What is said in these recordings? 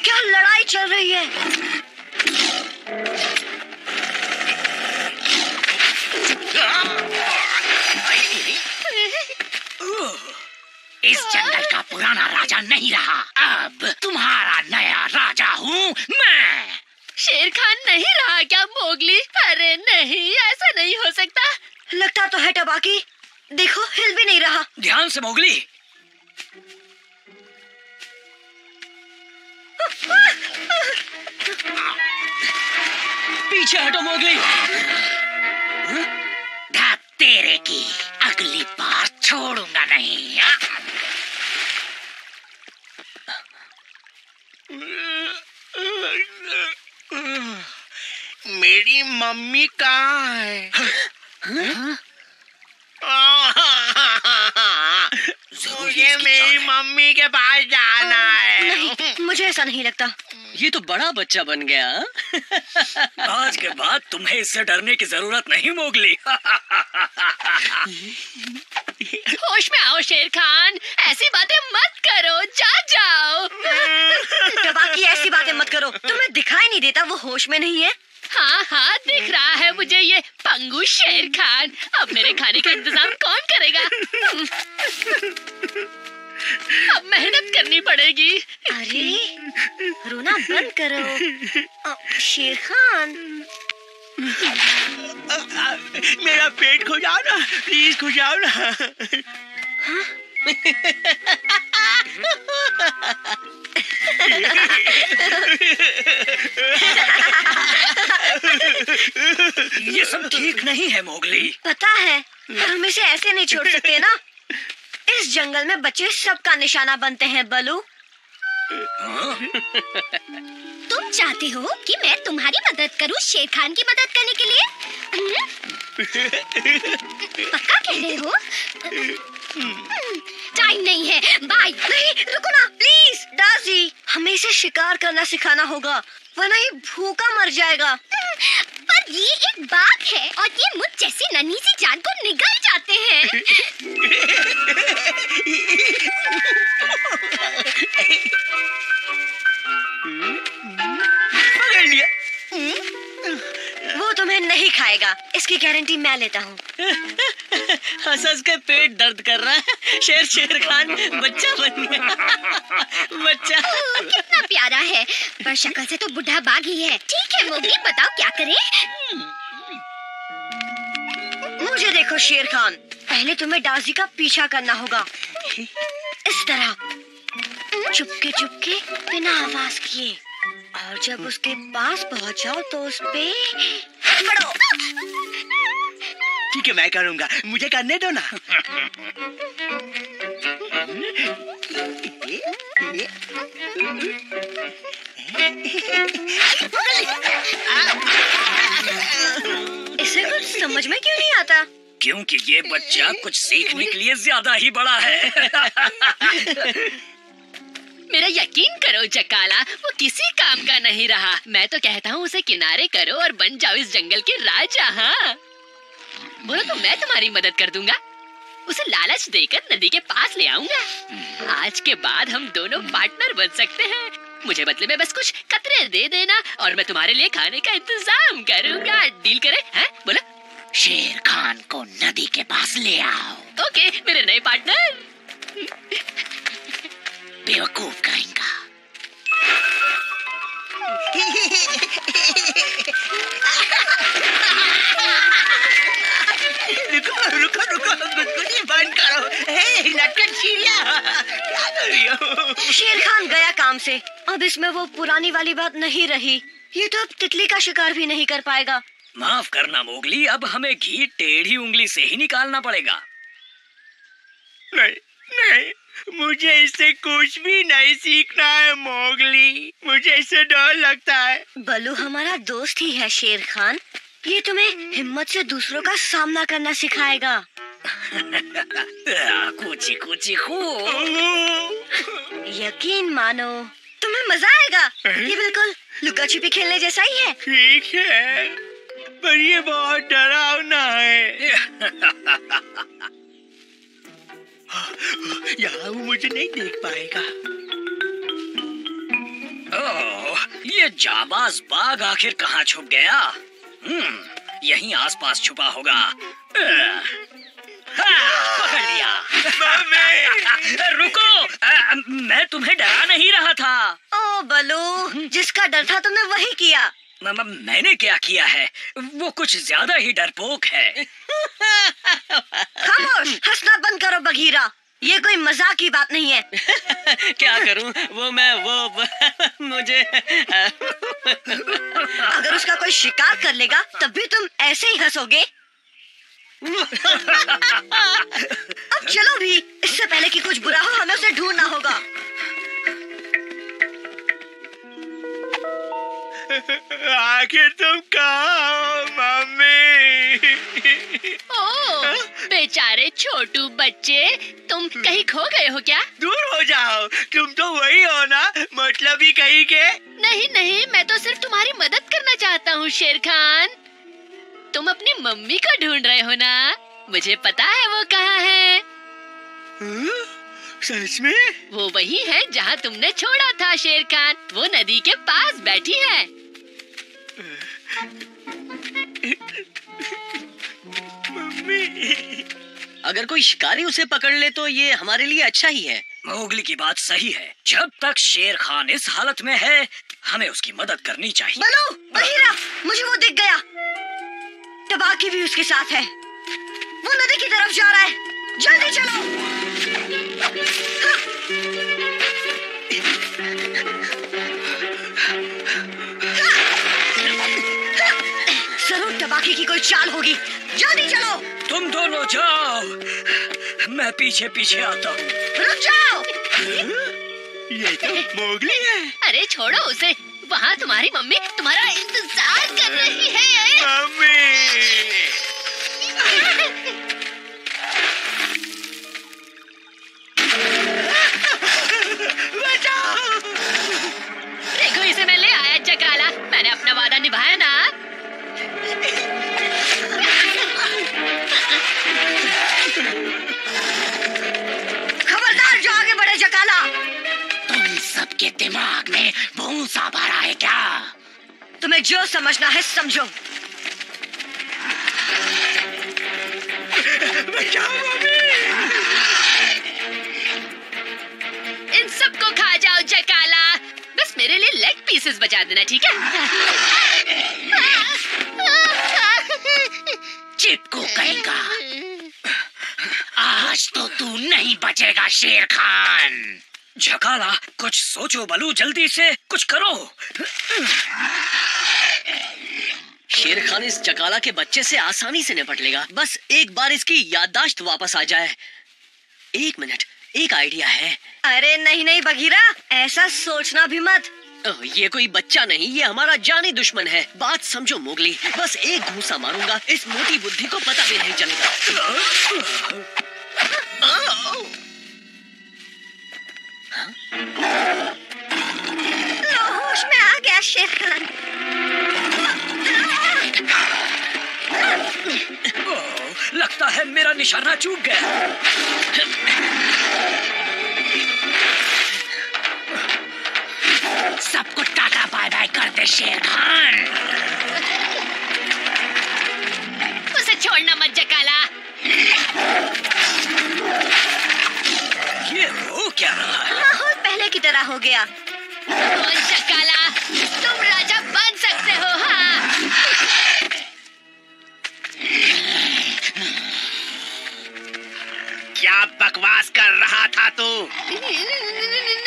क्या लड़ाई चल रही है? इस जंगल का पुराना राजा नहीं रहा, अब तुम्हारा नया राजा हूँ मैं। शेर खान नहीं रहा क्या मोगली? अरे नहीं, ऐसा नहीं हो सकता। लगता तो है टबाकी, देखो हिल भी नहीं रहा। ध्यान से मोगली। पीछे हटो मोगली। तेरे की अगली बार छोड़ूंगा नहीं। मेरी मम्मी कहाँ है? मुझे मेरी मम्मी के पास जाना है। नहीं, मुझे ऐसा नहीं लगता। ये तो बड़ा बच्चा बन गया। आज के बाद तुम्हें इससे डरने की जरूरत नहीं मोगली। होश में आओ शेर खान, ऐसी बातें मत करो, जाओ। टबाकी ऐसी बातें मत करो, तुम्हें दिखाई नहीं देता वो होश में नहीं है? हाँ, दिख रहा है मुझे ये पंगु शेर खान। अब मेरे खाने का इंतजाम कौन करेगा? अब मेहनत करनी पड़ेगी। अरे रोना बंद करो शेर खान। मेरा पेट खुजाओ ना, प्लीज खुजाओ ना। हाँ? ये सब ठीक नहीं है मोगली। पता है, पर हम इसे ऐसे नहीं छोड़ सकते ना। इस जंगल में बच्चे सबका निशाना बनते हैं बलू। तुम चाहते हो कि मैं तुम्हारी मदद करूं शेर खान की मदद करने के लिए? पक्का कह रहे हो? टाइम नहीं है, बाय। नहीं, रुको ना प्लीज। दादी, हमें इसे शिकार करना सिखाना होगा, वरना ये भूखा मर जाएगा। पर ये एक बाघ है और ये मुझ जैसी नन्ही सी जान को निगल जाते हैं। वो तुम्हें नहीं खाएगा, इसकी गारंटी मैं लेता हूँ। हंस के पेट दर्द कर रहा है। शेर खान बच्चा बन गया। बच्चा कितना प्यारा है, पर शक्ल से तो बुढ़ा बाघ ही है। ठीक है मोगली, बताओ क्या करें? मुझे देखो शेर खान, पहले तुम्हें डाजी का पीछा करना होगा, इस तरह चुपके चुपके बिना आवाज किए, और जब उसके पास पहुंच जाओ तो उस पे पड़ो। ठीक है, मैं करूंगा, मुझे करने दो ना। इसे कुछ समझ में क्यों नहीं आता? क्योंकि ये बच्चा कुछ सीखने के लिए ज्यादा ही बड़ा है। मेरा यकीन करो जकाला, वो किसी काम का नहीं रहा। मैं तो कहता हूँ उसे किनारे करो और बन जाओ इस जंगल के राजा। हाँ बोलो तो मैं तुम्हारी मदद कर दूंगा। उसे लालच देकर नदी के पास ले आऊंगा। आज के बाद हम दोनों पार्टनर बन सकते हैं। मुझे बदले में बस कुछ कतरे दे देना और मैं तुम्हारे लिए खाने का इंतजाम करूंगा। डील करें? हैं? बोला शेर खान को नदी के पास ले आओ। ओके मेरे नए पार्टनर। बेवकूफ कहेंगा। रुको गुदगुदी बंद करो। लटकन चिड़िया, क्या कर रही हो? शेर खान गया काम से, अब इसमें वो पुरानी वाली बात नहीं रही। ये तो अब तितली का शिकार भी नहीं कर पाएगा। माफ करना मोगली, अब हमें घी टेढ़ी उंगली से ही निकालना पड़ेगा। नहीं, मुझे इससे कुछ भी नहीं सीखना है मोगली, मुझे इससे डर लगता है। बलू हमारा दोस्त ही है शेर खान, ये तुम्हें हिम्मत से दूसरों का सामना करना सिखाएगा। कूची कूची खू। यकीन मानो तुम्हें मजा आएगा। ये बिल्कुल लुका छिपी खेलने जैसा ही है। ठीक है, पर ये बहुत डरावना है। नहीं देख पाएगा। ओह, ये जाबाज बाघ आखिर कहाँ छुप गया? यहीं आसपास छुपा होगा। पकड़ लिया। रुको, मैं तुम्हें डरा नहीं रहा था। ओ बलू, जिसका डर था तुमने वही किया। मैंने क्या किया है? वो कुछ ज्यादा ही डरपोक है। खामोश, हंसना बंद करो बघीरा, ये कोई मजाक की बात नहीं है। क्या करूं? मुझे अगर उसका कोई शिकार कर लेगा तब भी तुम ऐसे ही हंसोगे। अब चलो भी, इससे पहले कि कुछ बुरा हो हमें उसे ढूंढना होगा। आखिर तुम कहाँ हो मम्मी? ओह, बेचारे छोटू बच्चे, तुम कहीं खो गए हो क्या? दूर हो जाओ, तुम तो वही हो ना, मतलब ही कहीं के। नहीं नहीं, मैं तो सिर्फ तुम्हारी मदद करना चाहता हूँ शेर खान। तुम अपनी मम्मी को ढूंढ रहे हो ना? मुझे पता है वो कहाँ है। सच में? वो वही है जहाँ तुमने छोड़ा था शेर खान। वो नदी के पास बैठी है। मम्मी, अगर कोई शिकारी उसे पकड़ ले तो ये हमारे लिए अच्छा ही है। मोगली की बात सही है। जब तक शेर खान इस हालत में है, हमें उसकी मदद करनी चाहिए। बलू, बघीरा, मुझे वो दिख गया। तबाकी भी उसके साथ है। वो नदी की तरफ जा रहा है। जल्दी चलो। जरूर तबाकी की कोई चाल होगी। जल्दी चलो। तुम दोनों जाओ, मैं पीछे पीछे आता हूँ। रुक जाओ। ये तो मोगली है। अरे छोड़ो उसे, वहाँ तुम्हारी मम्मी तुम्हारा इंतजार कर रही है। मम्मी, देखो इसे मैं ले आया चकाला, मैंने अपना वादा निभाया ना। खबरदार, जो आगे बढ़े चकाला। तुम सबके दिमाग में भूसा भरा है क्या? तुम्हें जो समझना है समझो। इन सबको खा जाओ चकाला, बस मेरे लिए लेग पीसेस बचा देना, ठीक है? चिपको कहेगा। आज तो तू नहीं बचेगा शेर खान। झकाला, कुछ सोचो बलू, जल्दी से कुछ करो। शेर खान इस चकाला के बच्चे से आसानी से निपट लेगा, बस एक बार इसकी याददाश्त वापस आ जाए। एक मिनट, एक आइडिया है। अरे नहीं नहीं बघीरा, ऐसा सोचना भी मत। ये कोई बच्चा नहीं, ये हमारा जानी दुश्मन है। बात समझो मोगली, बस एक घूंसा मारूंगा, इस मोटी बुद्धि को पता भी नहीं चलेगा। लो, होश में आ गया शेर खान। ओह, लगता है मेरा निशाना चूक गया। सबको टाटा बाय बाय कर दे शेर खान। उसे छोड़ना मत चकाला। ये हो क्या रहा है? माहौल पहले की तरह हो गया। ओ चकाला, तुम राजा बन सकते हो। हाँ, क्या बकवास कर रहा था तू?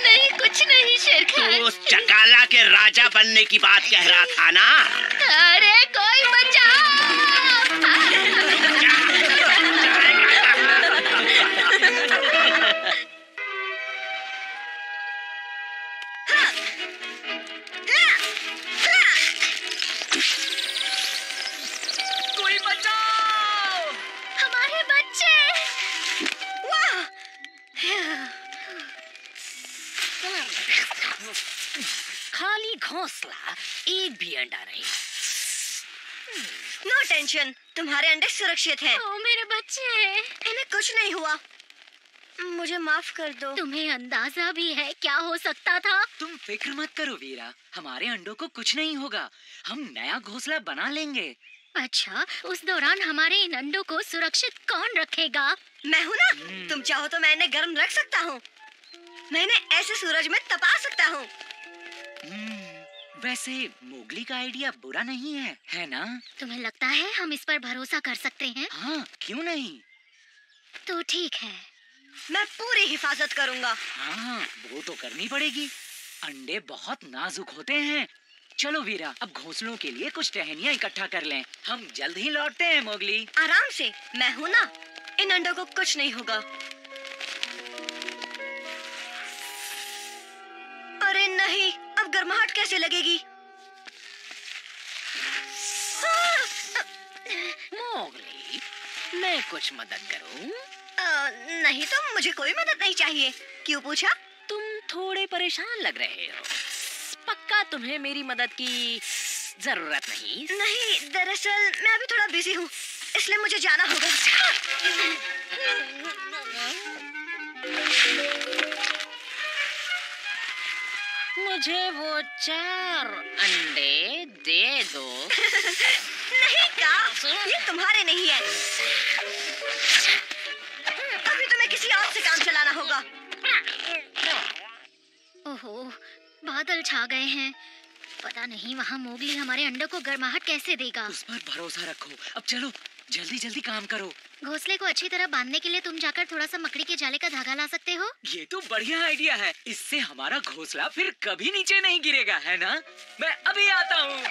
नहीं कुछ नहीं शेर तू खान। उस चकाला के राजा बनने की बात कह रहा था ना? अरे कोई बचाओ। कोई बचाओ! हमारे बच्चे। वाह! खाली घोंसला, एक भी अंडा नहीं। नो टेंशन, तुम्हारे अंडे सुरक्षित हैं। ओ मेरे बच्चे। इन्हें कुछ नहीं हुआ। मुझे माफ कर दो। तुम्हें अंदाजा भी है क्या हो सकता था? तुम फिक्र मत करो वीरा, हमारे अंडों को कुछ नहीं होगा। हम नया घोंसला बना लेंगे। अच्छा, उस दौरान हमारे इन अंडों को सुरक्षित कौन रखेगा? मैं हूँ ना, तुम चाहो तो मैं इन्हें गर्म रख सकता हूँ। मैं इन्हें ऐसे सूरज में तपा सकता हूँ। वैसे मोगली का आइडिया बुरा नहीं है ना? तुम्हें लगता है हम इस पर भरोसा कर सकते हैं? हाँ, क्यों नहीं? तो ठीक है, मैं पूरी हिफाजत करूँगा। हाँ, वो तो करनी पड़ेगी। अंडे बहुत नाजुक होते हैं। चलो वीरा, अब घोंसलों के लिए कुछ टहनियाँ इकट्ठा कर लें। हम जल्द ही लौटते हैं मोगली। आराम से, मैं हूँ ना, इन अंडों को कुछ नहीं होगा। अरे नहीं, अब गर्माहट कैसे लगेगी? मोगली, मैं कुछ मदद करूं? नहीं तो मुझे कोई मदद नहीं चाहिए। क्यों पूछा? तुम थोड़े परेशान लग रहे हो। पक्का तुम्हें मेरी मदद की जरूरत नहीं? नहीं, दरअसल मैं अभी थोड़ा बिजी हूँ, इसलिए मुझे जाना होगा। मुझे वो 4 अंडे दे दो। नहीं का, ये तुम्हारे नहीं है। अभी तुम्हें किसी और से काम चलाना होगा। ओहो, बादल छा गए हैं। पता नहीं वहाँ मोगली हमारे अंडों को गर्माहट कैसे देगा। उस पर भरोसा रखो। अब चलो, जल्दी जल्दी काम करो। घोंसले को अच्छी तरह बांधने के लिए तुम जाकर थोड़ा सा मकड़ी के जाले का धागा ला सकते हो। ये तो बढ़िया आइडिया है। इससे हमारा घोंसला फिर कभी नीचे नहीं गिरेगा, है ना? मैं अभी आता हूँ।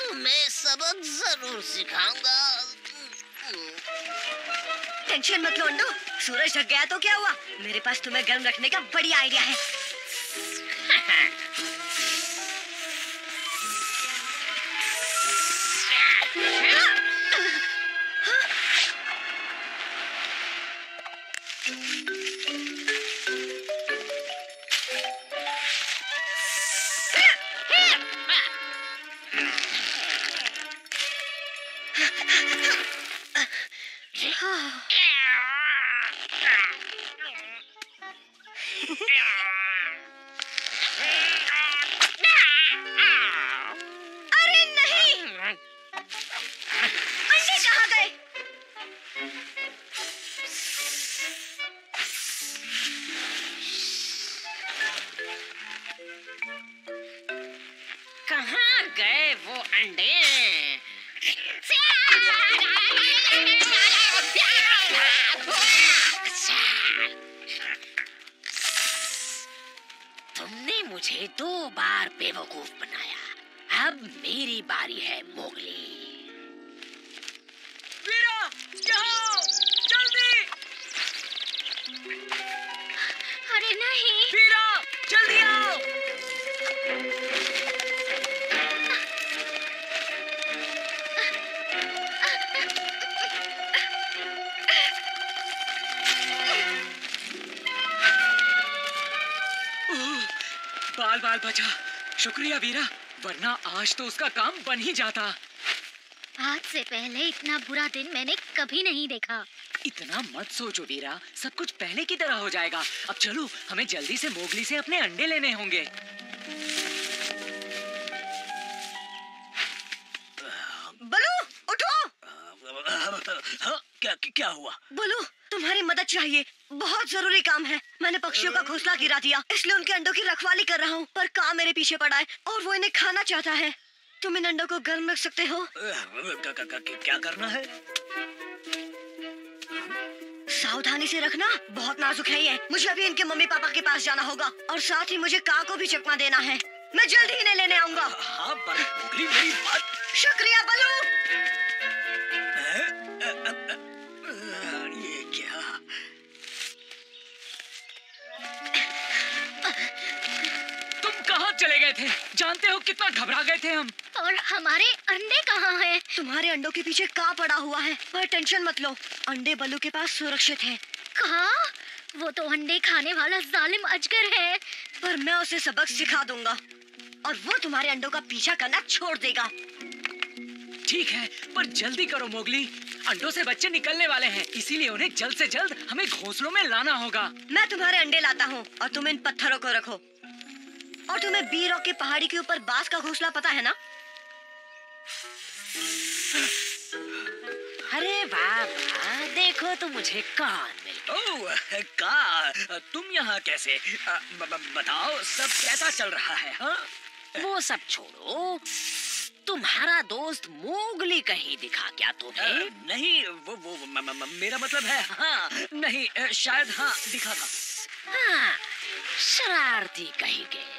तुम्हें सबक जरूर सिखाऊंगा। टेंशन मत लो अंडो, सूरज ढक गया तो क्या हुआ? मेरे पास तुम्हें गर्म रखने का बढ़िया आइडिया है। अरे नहीं, अंडे कहाँ गए? कहाँ गए वो अंडे? तुमने मुझे 2 बार बेवकूफ बनाया। अब मेरी बारी है मोगली। वीरा, यहाँ, जल्दी! अरे नहीं, वीरा, जल्दी आओ! बाल बाल बचा। शुक्रिया वीरा, वरना आज तो उसका काम बन ही जाता। आज से पहले इतना बुरा दिन मैंने कभी नहीं देखा। इतना मत सोचो वीरा, सब कुछ पहले की तरह हो जाएगा। अब चलो, हमें जल्दी से मोगली से अपने अंडे लेने होंगे। बलू, उठो। क्या हुआ? बोलो, तुम्हारी मदद चाहिए, बहुत जरूरी काम है। मैंने पक्षियों का घोंसला गिरा दिया, इसलिए उनके अंडों की रखवाली कर रहा हूँ, पर काम मेरे पीछे पड़ा है और वो इन्हें खाना चाहता है। तुम इन अंडों को गर्म रख सकते हो? क्या करना है? सावधानी से रखना, बहुत नाजुक है ये। मुझे अभी इनके मम्मी पापा के पास जाना होगा और साथ ही मुझे कां को भी चकमा देना है। मैं जल्द ही इन्हें लेने आऊंगा। हाँ, पर मोगली, मेरी बात। शुक्रिया बलू। ये क्या? तुम कहाँ चले गए थे? जानते हो कितना घबरा गए थे हम। और हमारे अंडे कहाँ हैं? तुम्हारे अंडों के पीछे कां पड़ा हुआ है, पर टेंशन मत लो, अंडे बलू के पास सुरक्षित हैं। कहाँ? वो तो अंडे खाने वाला जालिम अजगर है। पर मैं उसे सबक सिखा दूंगा और वो तुम्हारे अंडों का पीछा करना छोड़ देगा। ठीक है, पर जल्दी करो मोगली। अंडों से बच्चे निकलने वाले हैं, इसीलिए उन्हें जल्द से जल्द हमें घोंसलों में लाना होगा। मैं तुम्हारे अंडे लाता हूँ और तुम इन पत्थरों को रखो। और तुम्हें बी रॉक की पहाड़ी के ऊपर बांस का घोंसला पता है ना? अरे वाह वाह, देखो तो मुझे कौन मिल गया। ओह, का तुम यहाँ कैसे? बताओ सब कैसा चल रहा है? हाँ? वो सब छोड़ो, तुम्हारा दोस्त मोगली कहीं दिखा क्या तुम्हें? नहीं, वो मेरा मतलब है, हाँ नहीं, शायद हाँ दिखा था। हाँ, शरारती कहीं गए।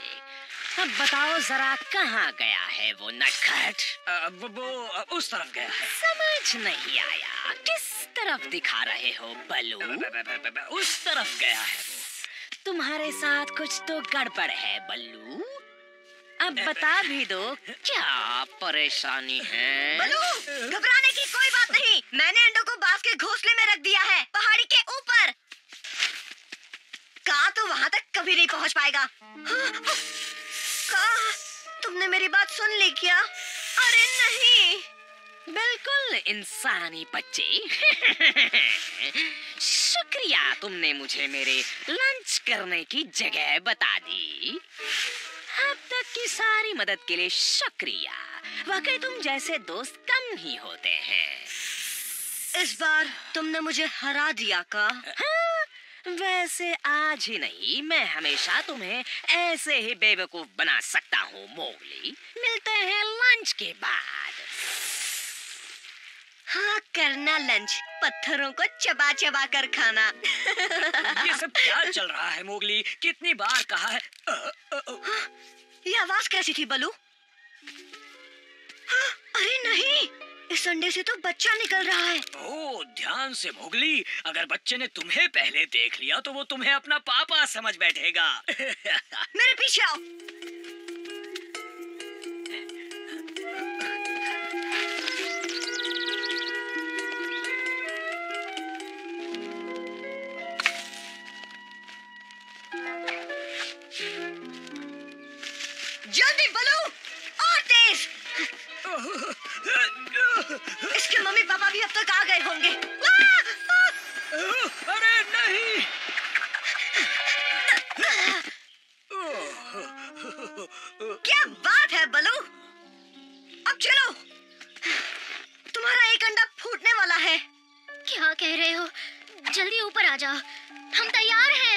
अब बताओ जरा कहाँ गया है वो नटखट? वो उस तरफ गया है। समझ नहीं आया, किस तरफ दिखा रहे हो बलू? उस तरफ गया है वो। तुम्हारे साथ कुछ तो गड़बड़ है बल्लू। अब बता भी दो क्या परेशानी है? बलू, घबराने की कोई बात नहीं। मैंने अंडों को बांस के घोंसले में रख दिया है, पहाड़ी के ऊपर। का तो वहाँ तक कभी नहीं पहुँच पाएगा। का, तुमने मेरी बात सुन ली क्या? अरे नहीं। बिल्कुल इंसानी बच्चे। शुक्रिया, तुमने मुझे मेरे लंच करने की जगह बता दी। अब तक की सारी मदद के लिए शुक्रिया। वाकई तुम जैसे दोस्त कम ही होते हैं। इस बार तुमने मुझे हरा दिया का? हाँ, वैसे आज ही नहीं, मैं हमेशा तुम्हें ऐसे ही बेवकूफ बना सकता हूँ मोगली। मिलते हैं लंच के बाद। हाँ, करना लंच, पत्थरों को चबा चबा कर खाना। ये सब क्या चल रहा है मोगली? कितनी बार कहा है? ये आवाज कैसी थी बलू? अरे नहीं, इस अंडे से तो बच्चा निकल रहा है। ओह, ध्यान से मोगली, अगर बच्चे ने तुम्हें पहले देख लिया तो वो तुम्हें अपना पापा समझ बैठेगा। मेरे पीछे आओ। जल्दी बलू, और तेज। इसके मम्मी पापा भी अब तक आ गए होंगे। अरे नहीं! क्या बात है बलू? अब चलो, तुम्हारा एक अंडा फूटने वाला है। क्या कह रहे हो? जल्दी ऊपर आ जाओ, हम तैयार हैं।